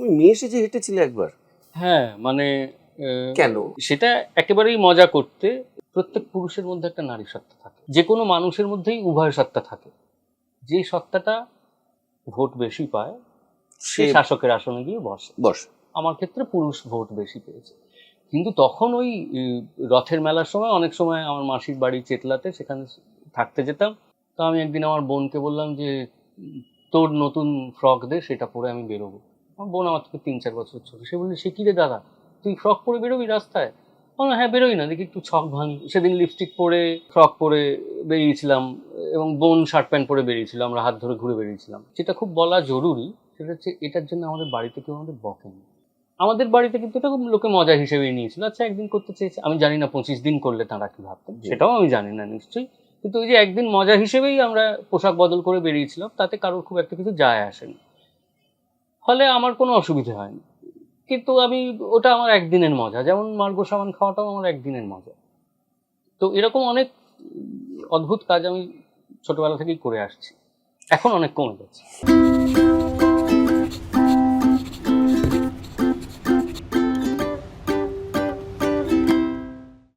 তুমি মেয়ে সেজে হেঁটেছিলে একবার? হ্যাঁ, মানে কেন? সেটা একেবারেই মজা করতে। প্রত্যেক পুরুষের মধ্যে একটা নারী সত্তা থাকে, যে কোনো মানুষের মধ্যেই উভয় সত্তা থাকে। যে সত্তাটা ভোট বেশি পায় সে সে শাসকের আসনে গিয়ে বসে। বস। আমার ক্ষেত্রে পুরুষ ভোট বেশি পেয়েছে। কিন্তু তখন ওই রথের মেলার সময় অনেক সময় আমার মাসির বাড়ি চেতলাতে, সেখানে থাকতে যেতাম। তো আমি একদিন আমার বোনকে বললাম যে তোর নতুন ফ্রক দে, সেটা পরে আমি বেরোবো। আমার বোন আমার থেকে 3-4 বছর ছোট। সে বললে, সে কি রে দাদা, তুই ফ্রক পরে বেরোবি রাস্তায়? বললাম, হ্যাঁ বেরোই না, দেখি একটু ছক ভাঙি। সেদিন লিপস্টিক পরে ফ্রক পরে বেরিয়েছিলাম, এবং বোন শার্ট প্যান্ট পরে বেরিয়েছিল, আমরা হাত ধরে ঘুরে বেরিয়েছিলাম। যেটা খুব বলা জরুরি সেটা হচ্ছে, এটার জন্য আমাদের বাড়িতে কেউ আমাদের বকেনি। আমাদের বাড়িতে কিন্তু এটা খুব লোকে মজা হিসেবেই নিয়েছিল। আচ্ছা, একদিন করতে চেয়েছে, আমি জানি না 25 দিন করলে তারা কি ভাবতেন, সেটাও আমি জানি না নিশ্চয়ই। কিন্তু ওই যে একদিন মজা হিসেবেই আমরা পোশাক বদল করে বেরিয়েছিলাম, তাতে কারোর খুব একটা কিছু যায় আসেনি। ফলে আমার কোনো অসুবিধে হয়নি। কিন্তু আমি, ওটা আমার একদিনের মজা, যেমন মার্গো সাবান খাওয়াটাও আমার একদিনের মজা। তো এরকম অনেক অদ্ভুত কাজ আমি ছোটবেলা থেকেই করে আসছি। এখন অনেক কমে গেছে।